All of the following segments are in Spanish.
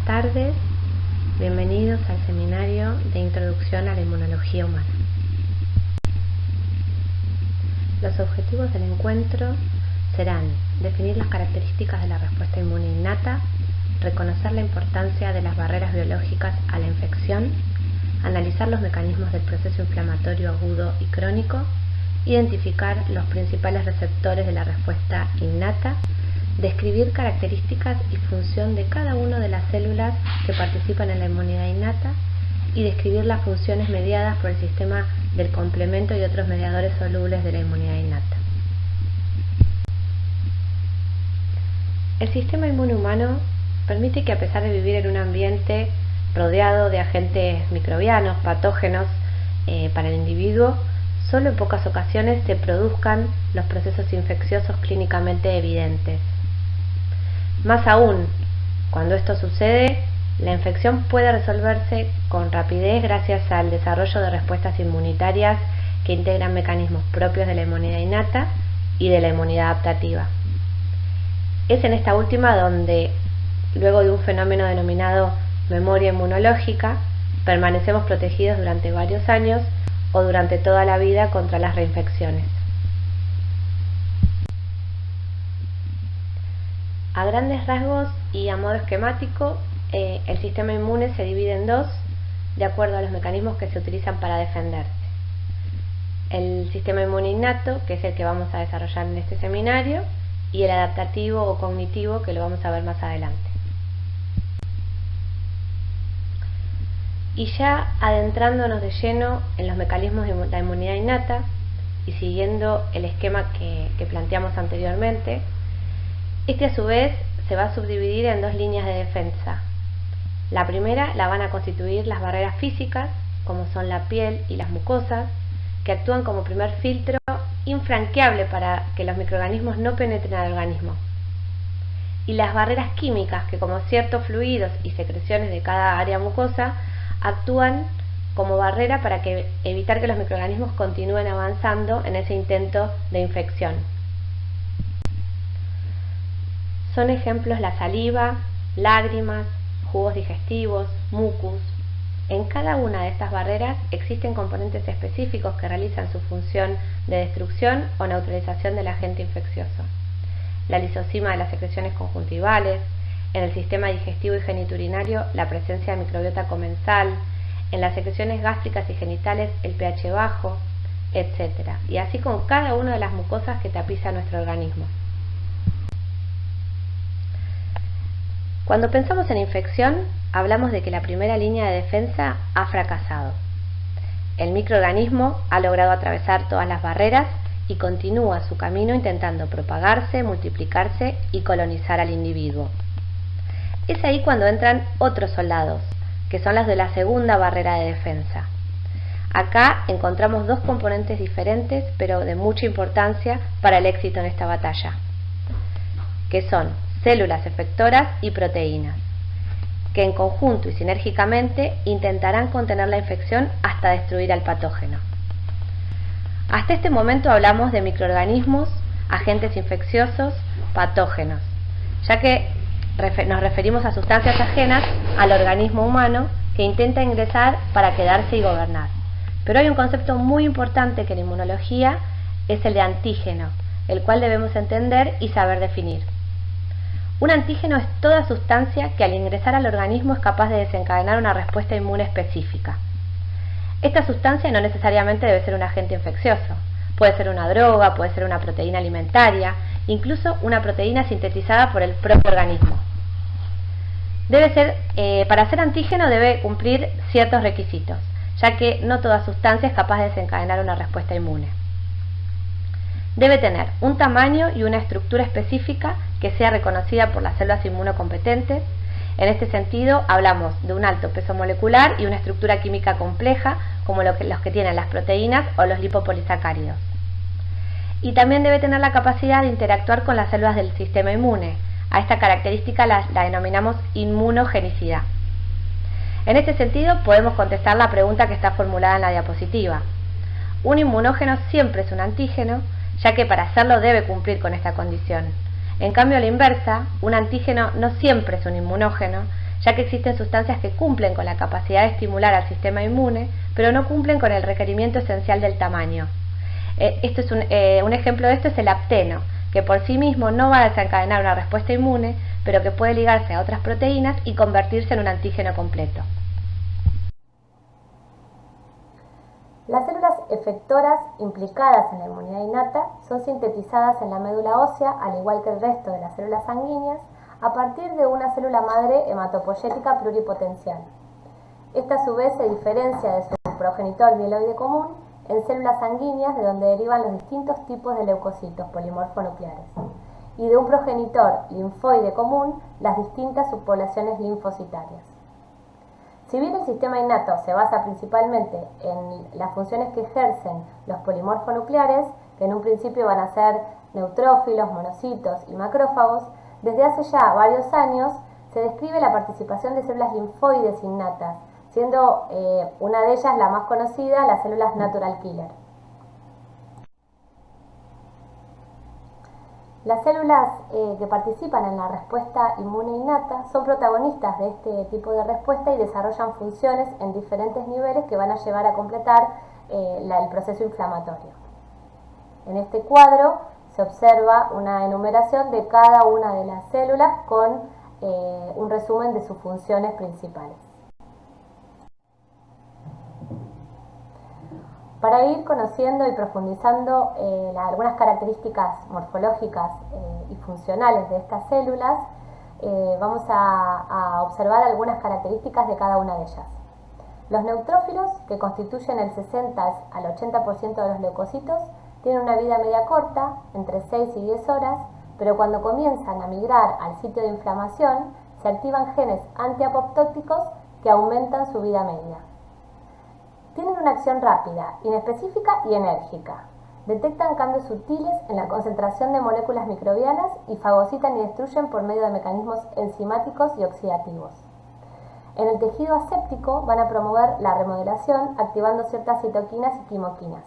Buenas tardes, bienvenidos al seminario de Introducción a la Inmunología Humana. Los objetivos del encuentro serán definir las características de la respuesta inmune innata, reconocer la importancia de las barreras biológicas a la infección, analizar los mecanismos del proceso inflamatorio agudo y crónico, identificar los principales receptores de la respuesta innata, describir características y función de cada una de las células que participan en la inmunidad innata y describir las funciones mediadas por el sistema del complemento y otros mediadores solubles de la inmunidad innata. El sistema inmune humano permite que, a pesar de vivir en un ambiente rodeado de agentes microbianos, patógenos para el individuo, solo en pocas ocasiones se produzcan los procesos infecciosos clínicamente evidentes. Más aún, cuando esto sucede, la infección puede resolverse con rapidez gracias al desarrollo de respuestas inmunitarias que integran mecanismos propios de la inmunidad innata y de la inmunidad adaptativa. Es en esta última donde, luego de un fenómeno denominado memoria inmunológica, permanecemos protegidos durante varios años o durante toda la vida contra las reinfecciones. A grandes rasgos y a modo esquemático, el sistema inmune se divide en dos, de acuerdo a los mecanismos que se utilizan para defenderse. El sistema inmune innato, que es el que vamos a desarrollar en este seminario, y el adaptativo o cognitivo, que lo vamos a ver más adelante. Y ya adentrándonos de lleno en los mecanismos de la inmunidad innata y siguiendo el esquema que planteamos anteriormente, este a su vez se va a subdividir en dos líneas de defensa. La primera la van a constituir las barreras físicas, como son la piel y las mucosas, que actúan como primer filtro infranqueable para que los microorganismos no penetren al organismo. Y las barreras químicas, que como ciertos fluidos y secreciones de cada área mucosa, actúan como barrera para evitar que los microorganismos continúen avanzando en ese intento de infección. Son ejemplos la saliva, lágrimas, jugos digestivos, mucus. En cada una de estas barreras existen componentes específicos que realizan su función de destrucción o neutralización del agente infeccioso. La lisosima de las secreciones conjuntivales, en el sistema digestivo y geniturinario la presencia de microbiota comensal, en las secreciones gástricas y genitales el pH bajo, etc. Y así con cada una de las mucosas que tapiza nuestro organismo. Cuando pensamos en infección, hablamos de que la primera línea de defensa ha fracasado. El microorganismo ha logrado atravesar todas las barreras y continúa su camino intentando propagarse, multiplicarse y colonizar al individuo. Es ahí cuando entran otros soldados, que son las de la segunda barrera de defensa. Acá encontramos dos componentes diferentes, pero de mucha importancia para el éxito en esta batalla, que son células efectoras y proteínas, que en conjunto y sinérgicamente intentarán contener la infección hasta destruir al patógeno. Hasta este momento hablamos de microorganismos, agentes infecciosos, patógenos, ya que nos referimos a sustancias ajenas al organismo humano que intenta ingresar para quedarse y gobernar. Pero hay un concepto muy importante que en inmunología es el de antígeno, el cual debemos entender y saber definir. Un antígeno es toda sustancia que al ingresar al organismo es capaz de desencadenar una respuesta inmune específica. Esta sustancia no necesariamente debe ser un agente infeccioso. Puede ser una droga, puede ser una proteína alimentaria, incluso una proteína sintetizada por el propio organismo. Para ser antígeno debe cumplir ciertos requisitos, ya que no toda sustancia es capaz de desencadenar una respuesta inmune. Debe tener un tamaño y una estructura específica que sea reconocida por las células inmunocompetentes. En este sentido, hablamos de un alto peso molecular y una estructura química compleja, como los que tienen las proteínas o los lipopolisacáridos. Y también debe tener la capacidad de interactuar con las células del sistema inmune. A esta característica la denominamos inmunogenicidad. En este sentido, podemos contestar la pregunta que está formulada en la diapositiva. Un inmunógeno siempre es un antígeno, ya que para hacerlo debe cumplir con esta condición. En cambio, a la inversa, un antígeno no siempre es un inmunógeno, ya que existen sustancias que cumplen con la capacidad de estimular al sistema inmune, pero no cumplen con el requerimiento esencial del tamaño. Un ejemplo de esto es el apteno, que por sí mismo no va a desencadenar una respuesta inmune, pero que puede ligarse a otras proteínas y convertirse en un antígeno completo. Las células efectoras implicadas en la inmunidad innata son sintetizadas en la médula ósea, al igual que el resto de las células sanguíneas, a partir de una célula madre hematopoyética pluripotencial. Esta a su vez se diferencia de su progenitor mieloide común en células sanguíneas, de donde derivan los distintos tipos de leucocitos polimorfonucleares, y de un progenitor linfoide común, las distintas subpoblaciones linfocitarias. Si bien el sistema innato se basa principalmente en las funciones que ejercen los polimorfonucleares, que en un principio van a ser neutrófilos, monocitos y macrófagos, desde hace ya varios años se describe la participación de células linfoides innatas, siendo una de ellas la más conocida, las células natural killer. Las células que participan en la respuesta inmune innata son protagonistas de este tipo de respuesta y desarrollan funciones en diferentes niveles que van a llevar a completar el proceso inflamatorio. En este cuadro se observa una enumeración de cada una de las células con un resumen de sus funciones principales. Para ir conociendo y profundizando algunas características morfológicas y funcionales de estas células, vamos a observar algunas características de cada una de ellas. Los neutrófilos, que constituyen el 60 al 80% de los leucocitos, tienen una vida media corta, entre 6 y 10 horas, pero cuando comienzan a migrar al sitio de inflamación, se activan genes antiapoptóticos que aumentan su vida media. Tienen una acción rápida, inespecífica y enérgica. Detectan cambios sutiles en la concentración de moléculas microbianas y fagocitan y destruyen por medio de mecanismos enzimáticos y oxidativos. En el tejido aséptico van a promover la remodelación activando ciertas citoquinas y quimoquinas.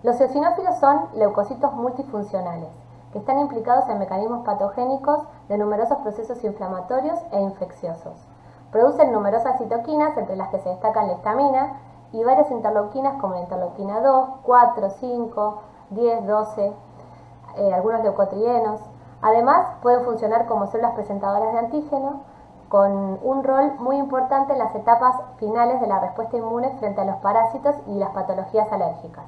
Los eosinófilos son leucocitos multifuncionales, que están implicados en mecanismos patogénicos de numerosos procesos inflamatorios e infecciosos. Producen numerosas citoquinas, entre las que se destacan la histamina, y varias interleuquinas como la interleuquina 2, 4, 5, 10, 12, algunos leucotrienos. Además, pueden funcionar como células presentadoras de antígeno, con un rol muy importante en las etapas finales de la respuesta inmune frente a los parásitos y las patologías alérgicas.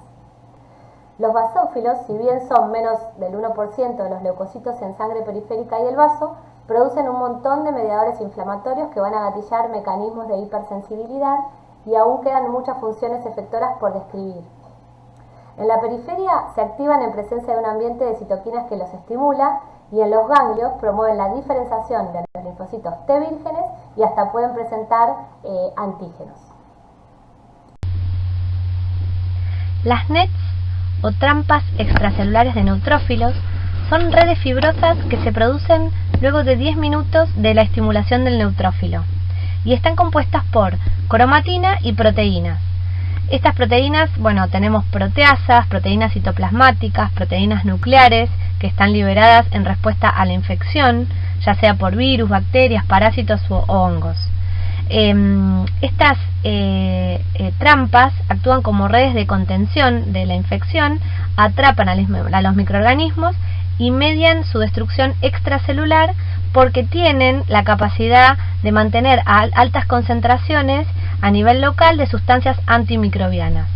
Los basófilos, si bien son menos del 1% de los leucocitos en sangre periférica y el vaso, producen un montón de mediadores inflamatorios que van a gatillar mecanismos de hipersensibilidad y aún quedan muchas funciones efectoras por describir. En la periferia se activan en presencia de un ambiente de citoquinas que los estimula y en los ganglios promueven la diferenciación de los linfocitos T vírgenes y hasta pueden presentar antígenos. Las NETs o trampas extracelulares de neutrófilos son redes fibrosas que se producen luego de 10 minutos de la estimulación del neutrófilo y están compuestas por cromatina y proteínas. Estas proteínas, tenemos proteasas, proteínas citoplasmáticas, proteínas nucleares que están liberadas en respuesta a la infección, ya sea por virus, bacterias, parásitos o hongos. Estas trampas actúan como redes de contención de la infección, atrapan a los microorganismos y median su destrucción extracelular porque tienen la capacidad de mantener altas concentraciones a nivel local de sustancias antimicrobianas.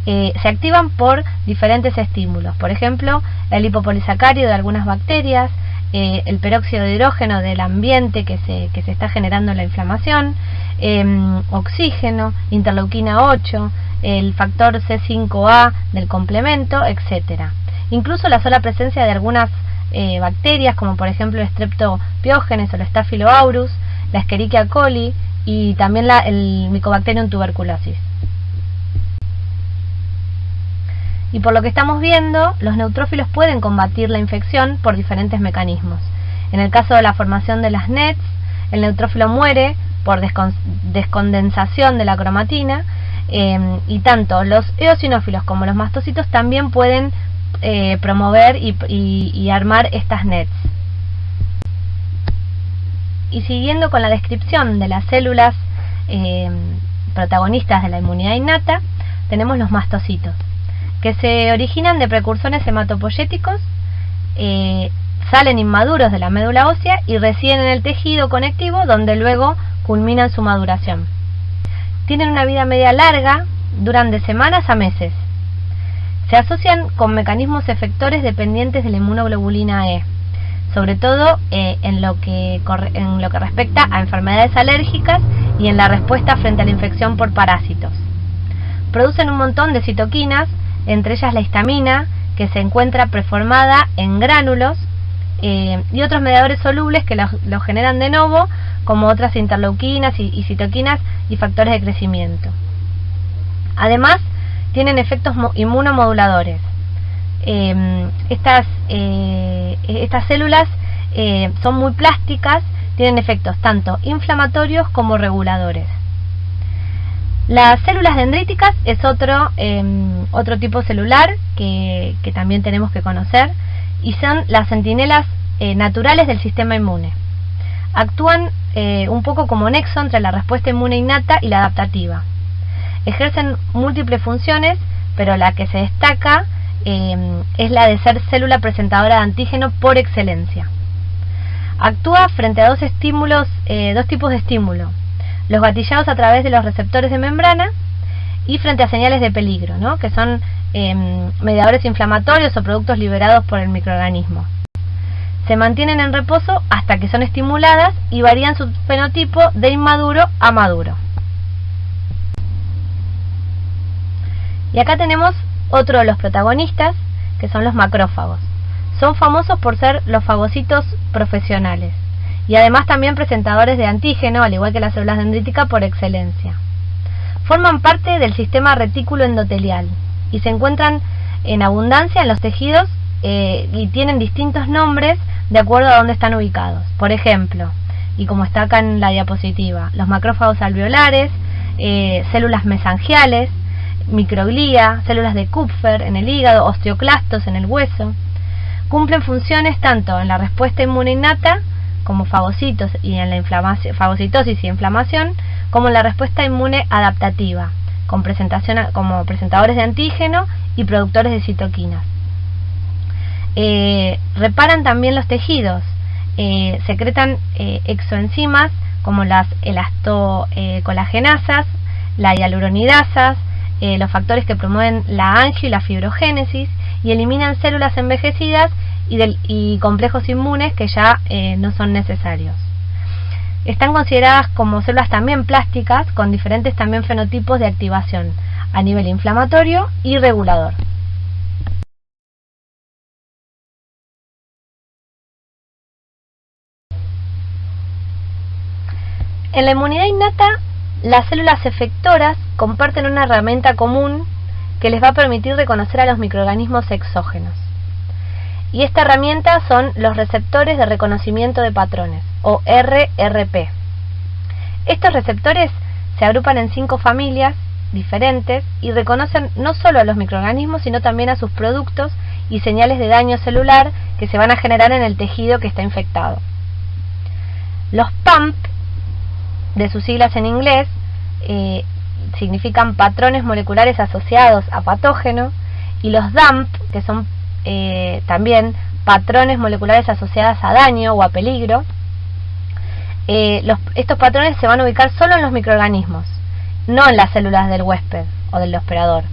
Se activan por diferentes estímulos, por ejemplo, el lipopolisacárido de algunas bacterias, el peróxido de hidrógeno del ambiente que se está generando la inflamación, oxígeno, interleuquina 8, el factor C5A del complemento, etc. Incluso la sola presencia de algunas bacterias, como por ejemplo el Streptopiógenes o el Staphylo aureus, la Escherichia coli y también el Mycobacterium tuberculosis. Y por lo que estamos viendo, los neutrófilos pueden combatir la infección por diferentes mecanismos. En el caso de la formación de las NETs, el neutrófilo muere por descondensación de la cromatina, y tanto los eosinófilos como los mastocitos también pueden promover y armar estas NETs. Y siguiendo con la descripción de las células protagonistas de la inmunidad innata, tenemos los mastocitos, que se originan de precursores hematopoyéticos, salen inmaduros de la médula ósea y residen en el tejido conectivo, donde luego culminan su maduración. Tienen una vida media larga, duran de semanas a meses. Se asocian con mecanismos efectores dependientes de la inmunoglobulina E, sobre todo en lo que respecta a enfermedades alérgicas y en la respuesta frente a la infección por parásitos. Producen un montón de citoquinas, entre ellas la histamina, que se encuentra preformada en gránulos, y otros mediadores solubles que lo generan de nuevo, como otras interleuquinas y citoquinas y factores de crecimiento. Además, tienen efectos inmunomoduladores. Estas células son muy plásticas, tienen efectos tanto inflamatorios como reguladores. Las células dendríticas es otro tipo celular que también tenemos que conocer, y son las centinelas naturales del sistema inmune. Actúan un poco como nexo entre la respuesta inmune innata y la adaptativa. Ejercen múltiples funciones, pero la que se destaca es la de ser célula presentadora de antígeno por excelencia. Actúa frente a dos tipos de estímulo: los gatillados a través de los receptores de membrana y frente a señales de peligro, ¿no?, que son mediadores inflamatorios o productos liberados por el microorganismo. Se mantienen en reposo hasta que son estimuladas y varían su fenotipo de inmaduro a maduro. Y acá tenemos otro de los protagonistas, que son los macrófagos. Son famosos por ser los fagocitos profesionales y además también presentadores de antígeno, al igual que las células dendríticas, por excelencia. Forman parte del sistema retículo endotelial y se encuentran en abundancia en los tejidos y tienen distintos nombres de acuerdo a dónde están ubicados. Por ejemplo, y como está acá en la diapositiva, los macrófagos alveolares, células mesangiales, microglía, células de Kupfer en el hígado, osteoclastos en el hueso. Cumplen funciones tanto en la respuesta inmune innata, como fagocitos y en la fagocitosis y inflamación, como en la respuesta inmune adaptativa, como presentadores de antígeno y productores de citoquinas. Reparan también los tejidos, secretan exoenzimas como las elastocolagenasas, la hialuronidasas, los factores que promueven la angio y la fibrogénesis, y eliminan células envejecidas y complejos inmunes que ya no son necesarios. Están consideradas como células también plásticas, con diferentes también fenotipos de activación a nivel inflamatorio y regulador. En la inmunidad innata, las células efectoras comparten una herramienta común que les va a permitir reconocer a los microorganismos exógenos. Y esta herramienta son los receptores de reconocimiento de patrones, o RRP. Estos receptores se agrupan en 5 familias diferentes y reconocen no solo a los microorganismos, sino también a sus productos y señales de daño celular que se van a generar en el tejido que está infectado. Los PAMP, de sus siglas en inglés, significan patrones moleculares asociados a patógeno, y los DAMP, que son también patrones moleculares asociados a daño o a peligro. Estos patrones se van a ubicar solo en los microorganismos, no en las células del huésped o del hospedador.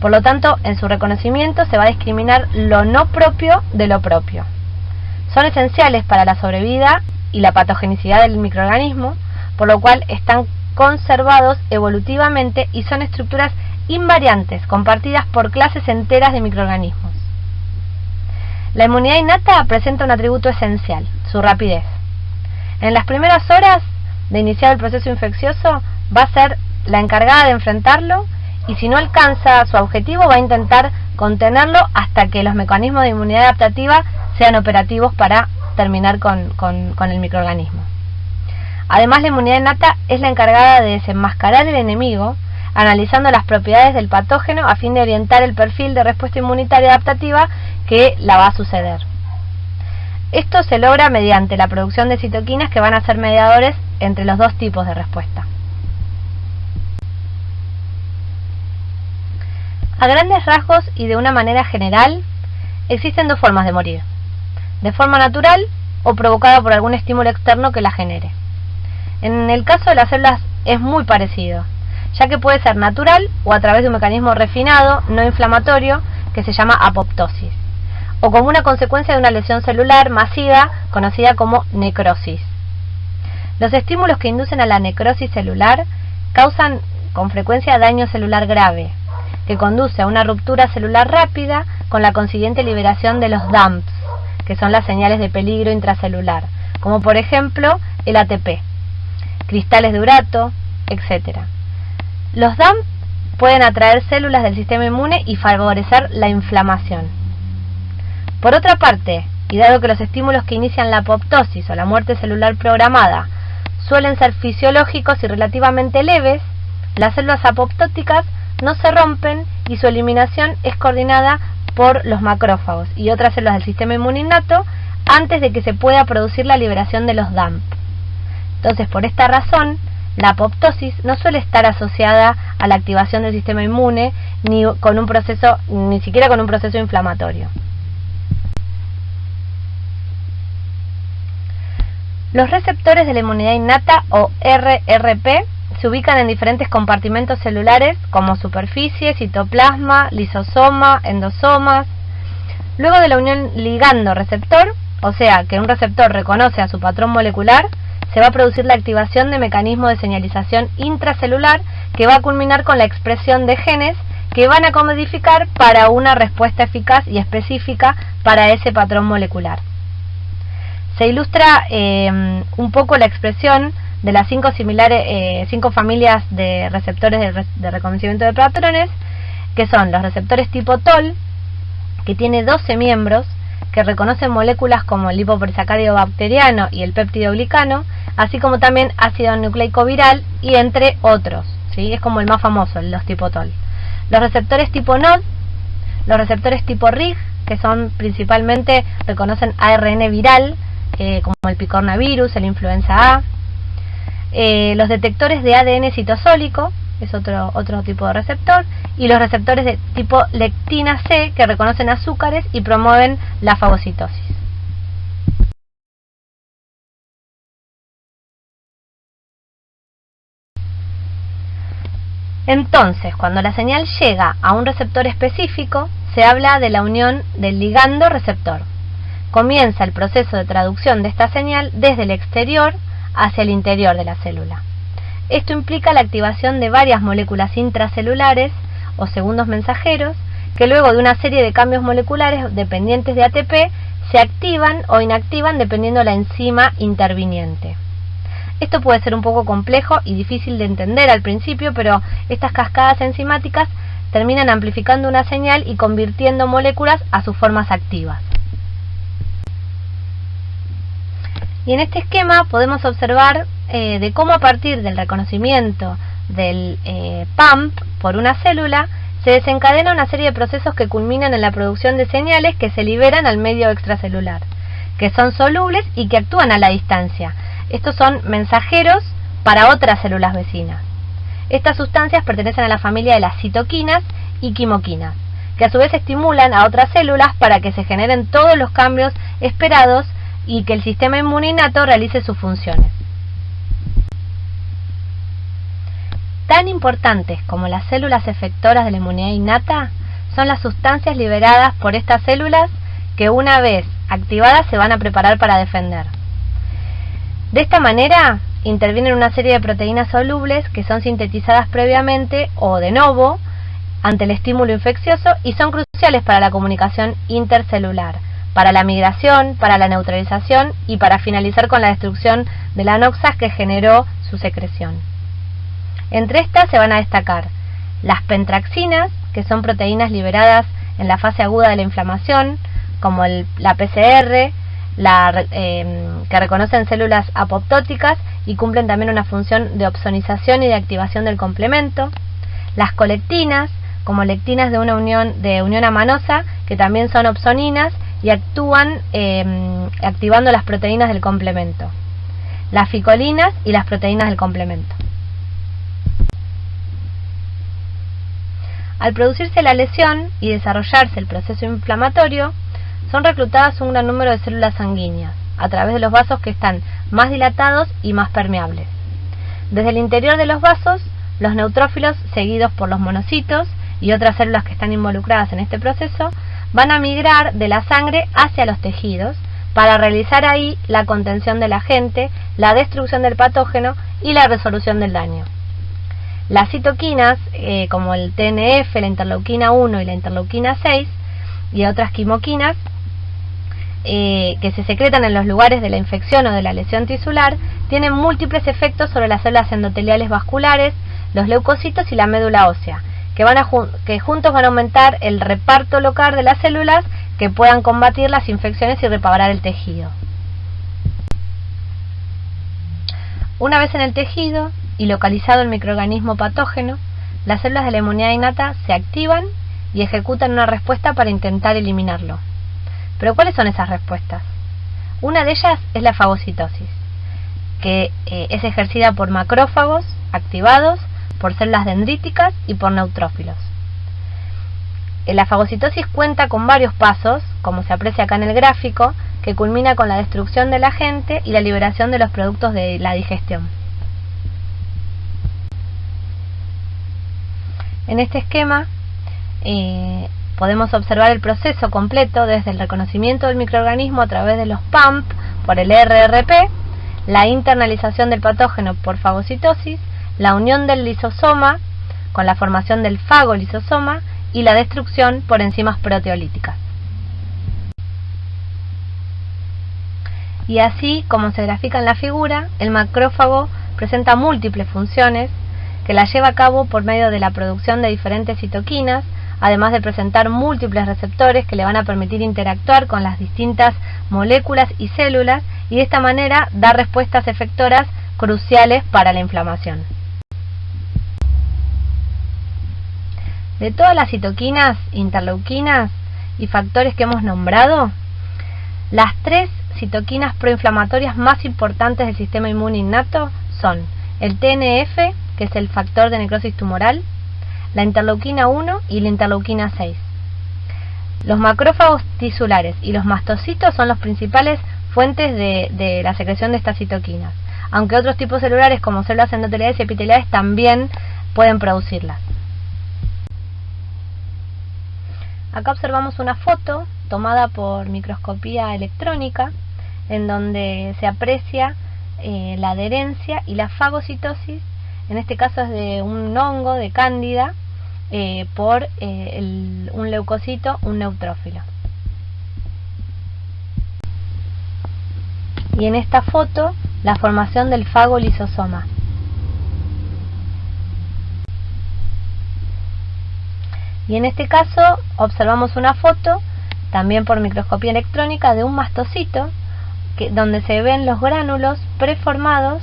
Por lo tanto, en su reconocimiento se va a discriminar lo no propio de lo propio. Son esenciales para la sobrevida y la patogenicidad del microorganismo, por lo cual están conservados evolutivamente y son estructuras invariantes compartidas por clases enteras de microorganismos. La inmunidad innata presenta un atributo esencial: su rapidez. En las primeras horas de iniciar el proceso infeccioso va a ser la encargada de enfrentarlo, y si no alcanza su objetivo va a intentar contenerlo hasta que los mecanismos de inmunidad adaptativa sean operativos para terminar con el microorganismo. Además, la inmunidad innata es la encargada de desenmascarar el enemigo, analizando las propiedades del patógeno a fin de orientar el perfil de respuesta inmunitaria adaptativa que la va a suceder. Esto se logra mediante la producción de citoquinas que van a ser mediadores entre los dos tipos de respuesta. A grandes rasgos y de una manera general, existen dos formas de morir: de forma natural o provocada por algún estímulo externo que la genere. En el caso de las células es muy parecido, ya que puede ser natural o a través de un mecanismo refinado, no inflamatorio, que se llama apoptosis, o como una consecuencia de una lesión celular masiva conocida como necrosis. Los estímulos que inducen a la necrosis celular causan con frecuencia daño celular grave, que conduce a una ruptura celular rápida con la consiguiente liberación de los DAMPs, que son las señales de peligro intracelular, como por ejemplo el ATP, cristales de urato, etc. Los DAMP pueden atraer células del sistema inmune y favorecer la inflamación. Por otra parte, y dado que los estímulos que inician la apoptosis o la muerte celular programada suelen ser fisiológicos y relativamente leves, las células apoptóticas no se rompen y su eliminación es coordinada por los macrófagos y otras células del sistema inmune innato antes de que se pueda producir la liberación de los DAMP. Entonces, por esta razón, la apoptosis no suele estar asociada a la activación del sistema inmune ni siquiera con un proceso inflamatorio. Los receptores de la inmunidad innata, o RRP, se ubican en diferentes compartimentos celulares como superficie, citoplasma, lisosoma, endosomas. Luego de la unión ligando-receptor, o sea que un receptor reconoce a su patrón molecular, se va a producir la activación de mecanismos de señalización intracelular que va a culminar con la expresión de genes que van a codificar para una respuesta eficaz y específica para ese patrón molecular. Se ilustra un poco la expresión de las 5 familias de receptores de reconocimiento de patrones, que son los receptores tipo TOL, que tiene 12 miembros, que reconocen moléculas como el lipopolisacárido bacteriano y el péptido glicano, así como también ácido nucleico viral y entre otros, ¿sí? Es como el más famoso, los tipo TOL. Los receptores tipo NOD, los receptores tipo RIG, que son principalmente, reconocen ARN viral, como el picornavirus, el influenza A. Los detectores de ADN citosólico, es otro tipo de receptor, y los receptores de tipo lectina C, que reconocen azúcares y promueven la fagocitosis. Entonces, cuando la señal llega a un receptor específico, se habla de la unión del ligando-receptor. Comienza el proceso de traducción de esta señal desde el exterior hacia el interior de la célula. Esto implica la activación de varias moléculas intracelulares o segundos mensajeros que luego de una serie de cambios moleculares dependientes de ATP se activan o inactivan dependiendo de la enzima interviniente. Esto puede ser un poco complejo y difícil de entender al principio, pero estas cascadas enzimáticas terminan amplificando una señal y convirtiendo moléculas a sus formas activas. Y en este esquema podemos observar de cómo a partir del reconocimiento del PAMP por una célula se desencadena una serie de procesos que culminan en la producción de señales que se liberan al medio extracelular, que son solubles y que actúan a la distancia. Estos son mensajeros para otras células vecinas. Estas sustancias pertenecen a la familia de las citoquinas y quimoquinas, que a su vez estimulan a otras células para que se generen todos los cambios esperados y que el sistema inmune innato realice sus funciones. Tan importantes como las células efectoras de la inmunidad innata son las sustancias liberadas por estas células que una vez activadas se van a preparar para defender. De esta manera intervienen una serie de proteínas solubles que son sintetizadas previamente o de novo ante el estímulo infeccioso y son cruciales para la comunicación intercelular, para la migración, para la neutralización y para finalizar con la destrucción de la anoxas que generó su secreción. Entre estas se van a destacar las pentraxinas, que son proteínas liberadas en la fase aguda de la inflamación, como la PCR, que reconocen células apoptóticas y cumplen también una función de opsonización y de activación del complemento. Las colectinas, como lectinas de una unión amanosa, que también son opsoninas y actúan activando las proteínas del complemento, las ficolinas y las proteínas del complemento. Al producirse la lesión y desarrollarse el proceso inflamatorio, son reclutadas un gran número de células sanguíneas a través de los vasos que están más dilatados y más permeables. Desde el interior de los vasos, los neutrófilos, seguidos por los monocitos y otras células que están involucradas en este proceso, van a migrar de la sangre hacia los tejidos para realizar ahí la contención del agente, la destrucción del patógeno y la resolución del daño. Las citoquinas, como el TNF, la interleuquina 1 y la interleuquina 6, y otras quimoquinas, que se secretan en los lugares de la infección o de la lesión tisular, tienen múltiples efectos sobre las células endoteliales vasculares, los leucocitos y la médula ósea, que juntos van a aumentar el reparto local de las células que puedan combatir las infecciones y reparar el tejido. Una vez en el tejido y localizado el microorganismo patógeno, las células de la inmunidad innata se activan y ejecutan una respuesta para intentar eliminarlo. ¿Pero cuáles son esas respuestas? Una de ellas es la fagocitosis, que es ejercida por macrófagos activados, por células dendríticas y por neutrófilos. La fagocitosis cuenta con varios pasos, como se aprecia acá en el gráfico, que culmina con la destrucción del agente y la liberación de los productos de la digestión. En este esquema podemos observar el proceso completo desde el reconocimiento del microorganismo a través de los PAMP por el RRP, la internalización del patógeno por fagocitosis, la unión del lisosoma con la formación del fagolisosoma y la destrucción por enzimas proteolíticas. Y así, como se grafica en la figura, el macrófago presenta múltiples funciones que las lleva a cabo por medio de la producción de diferentes citoquinas, además de presentar múltiples receptores que le van a permitir interactuar con las distintas moléculas y células y de esta manera dar respuestas efectoras cruciales para la inflamación. De todas las citoquinas, interleuquinas y factores que hemos nombrado, las tres citoquinas proinflamatorias más importantes del sistema inmune innato son el TNF, que es el factor de necrosis tumoral, la interleuquina 1 y la interleuquina 6. Los macrófagos tisulares y los mastocitos son las principales fuentes de la secreción de estas citoquinas, aunque otros tipos celulares como células endoteliales y epiteliales también pueden producirlas. Acá observamos una foto tomada por microscopía electrónica en donde se aprecia la adherencia y la fagocitosis, en este caso es de un hongo de cándida por un leucocito, un neutrófilo. Y en esta foto la formación del fagolisosoma. Y en este caso observamos una foto, también por microscopía electrónica, de un mastocito, donde se ven los gránulos preformados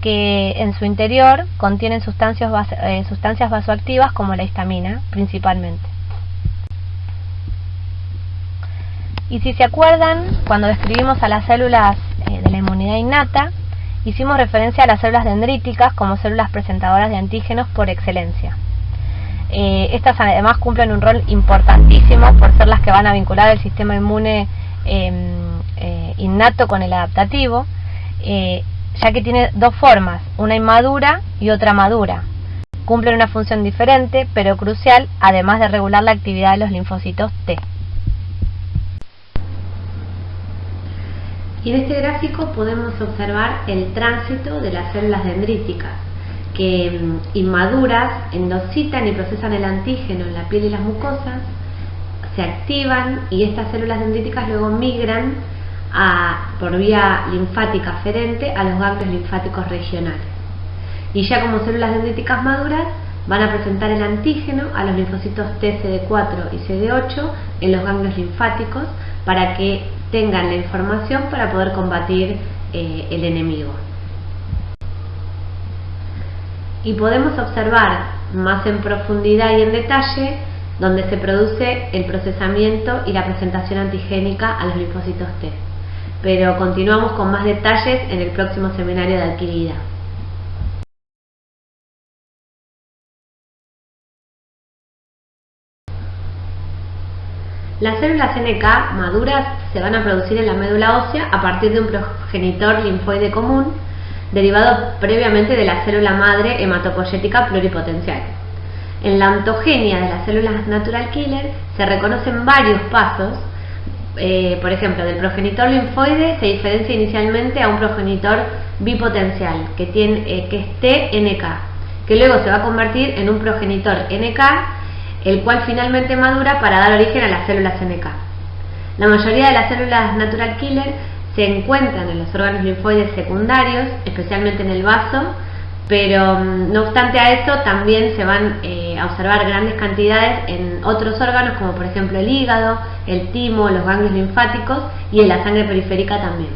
que en su interior contienen sustancias vasoactivas como la histamina, principalmente. Y si se acuerdan, cuando describimos a las células de la inmunidad innata, hicimos referencia a las células dendríticas como células presentadoras de antígenos por excelencia. Estas además cumplen un rol importantísimo por ser las que van a vincular el sistema inmune innato con el adaptativo, ya que tiene dos formas, una inmadura y otra madura. Cumplen una función diferente, pero crucial, además de regular la actividad de los linfocitos T. Y en este gráfico podemos observar el tránsito de las células dendríticas, que inmaduras endocitan y procesan el antígeno en la piel y las mucosas, se activan y estas células dendríticas luego migran por vía linfática aferente a los ganglios linfáticos regionales. Y ya como células dendríticas maduras van a presentar el antígeno a los linfocitos T, CD4 y CD8 en los ganglios linfáticos para que tengan la información para poder combatir el enemigo. Y podemos observar más en profundidad y en detalle donde se produce el procesamiento y la presentación antigénica a los linfocitos T. Pero continuamos con más detalles en el próximo seminario de adquirida. Las células NK maduras se van a producir en la médula ósea a partir de un progenitor linfoide común, derivado previamente de la célula madre hematopoyética pluripotencial. En la ontogenia de las células natural killer se reconocen varios pasos. Por ejemplo, del progenitor linfoide se diferencia inicialmente a un progenitor bipotencial que es TNK, que luego se va a convertir en un progenitor NK, el cual finalmente madura para dar origen a las células NK. La mayoría de las células natural killer se encuentran en los órganos linfoides secundarios, especialmente en el vaso, pero no obstante a esto también se van a observar grandes cantidades en otros órganos, como por ejemplo el hígado, el timo, los ganglios linfáticos y en la sangre periférica también.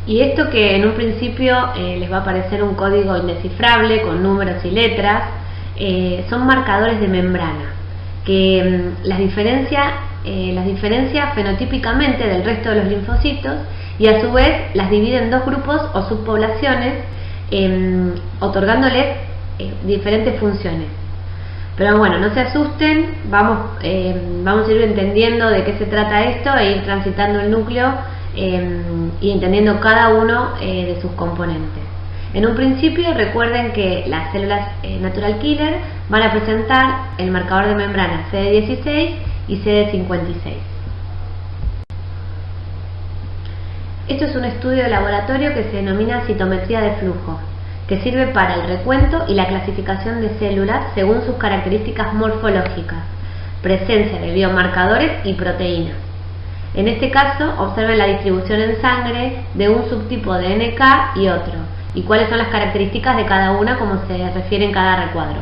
Y esto que en un principio les va a parecer un código indescifrable con números y letras, son marcadores de membrana que las diferencia fenotípicamente del resto de los linfocitos y a su vez las divide en dos grupos o subpoblaciones, otorgándoles diferentes funciones. Pero bueno, no se asusten, vamos a ir entendiendo de qué se trata esto e ir transitando el núcleo y entendiendo cada uno de sus componentes. En un principio recuerden que las células natural killer van a presentar el marcador de membrana CD16 y CD56. Esto es un estudio de laboratorio que se denomina citometría de flujo, que sirve para el recuento y la clasificación de células según sus características morfológicas, presencia de biomarcadores y proteínas. En este caso, observen la distribución en sangre de un subtipo de NK y otro, y cuáles son las características de cada una como se refiere en cada recuadro.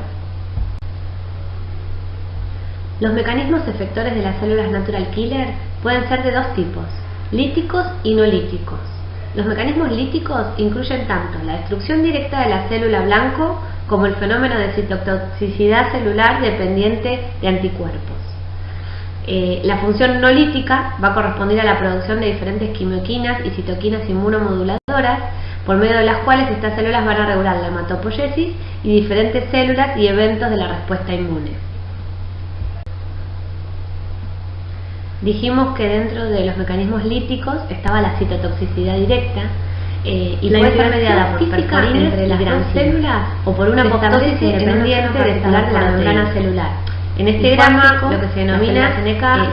Los mecanismos efectores de las células natural killer pueden ser de dos tipos, líticos y no líticos. Los mecanismos líticos incluyen tanto la destrucción directa de la célula blanco como el fenómeno de citotoxicidad celular dependiente de anticuerpos. La función no lítica va a corresponder a la producción de diferentes quimioquinas y citoquinas inmunomoduladoras, por medio de las cuales estas células van a regular la hematopoiesis y diferentes células y eventos de la respuesta inmune. Dijimos que dentro de los mecanismos líticos estaba la citotoxicidad directa y puede ser mediada por perforines entre las dos células o por una apoptosis independiente de la membrana celular. En este gráfico, lo que se denomina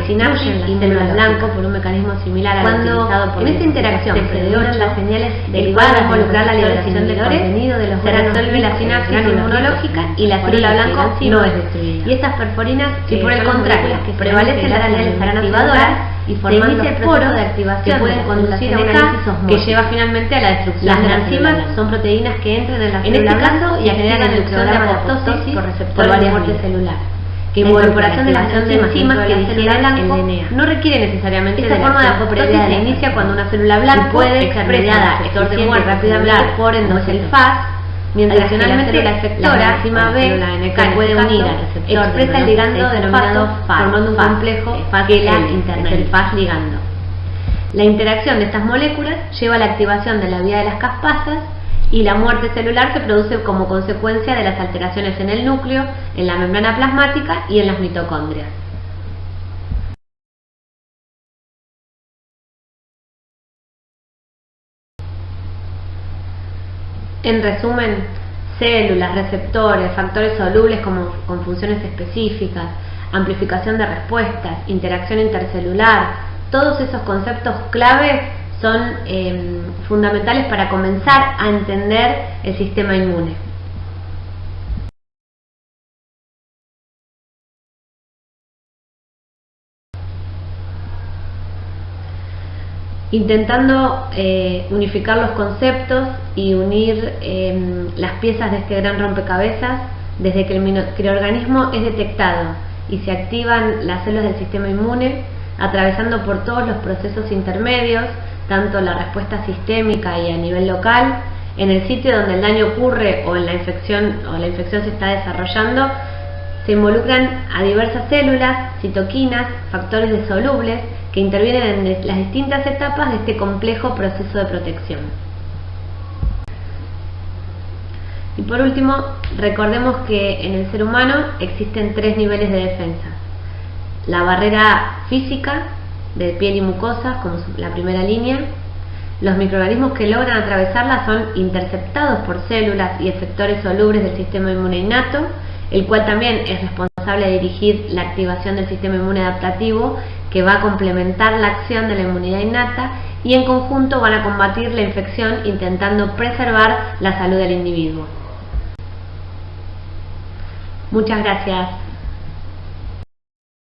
sinapsis y células blanco por un mecanismo similar al utilizado por en esta interacción se deducen las señales derivadas de involucrar la liberación del contenido de los granos de la sinapsis inmunológica y la célula blanco no es destruida. Y estas perforinas, si por el contrario prevalecen las señales activadoras y formando el proceso de activación que pueden conducir a un análisis que lleva finalmente a la destrucción de las enzimas son proteínas que entran en la célula blanco y generan la inducción de apoptosis por receptor de muerte celular. Que incorporación de las enzimas que digieren blanco no requiere necesariamente esta forma de apoptosis se inicia cuando una célula blanco puede ser mediada de muerte rápidamente por endoselfaz, mientras adicionalmente la efectora enzima B que puede unir al receptor expresa el ligando denominado FAS, formando un complejo que la interna, el FAS ligando. La interacción de estas moléculas lleva a la activación de la vía de las caspasas y la muerte celular se produce como consecuencia de las alteraciones en el núcleo, en la membrana plasmática y en las mitocondrias. En resumen, células, receptores, factores solubles con funciones específicas, amplificación de respuestas, interacción intercelular, todos esos conceptos clave son fundamentales para comenzar a entender el sistema inmune. Intentando unificar los conceptos y unir las piezas de este gran rompecabezas, desde que el microorganismo es detectado y se activan las células del sistema inmune, atravesando por todos los procesos intermedios, tanto la respuesta sistémica y a nivel local, En el sitio donde el daño ocurre o la infección se está desarrollando, se involucran a diversas células, citoquinas, factores disolubles que intervienen en las distintas etapas de este complejo proceso de protección. Y por último, recordemos que en el ser humano existen 3 niveles de defensa. La barrera física de piel y mucosa, como la primera línea. Los microorganismos que logran atravesarla son interceptados por células y efectores solubles del sistema inmune innato, el cual también es responsable de dirigir la activación del sistema inmune adaptativo, que va a complementar la acción de la inmunidad innata, y en conjunto van a combatir la infección intentando preservar la salud del individuo. Muchas gracias.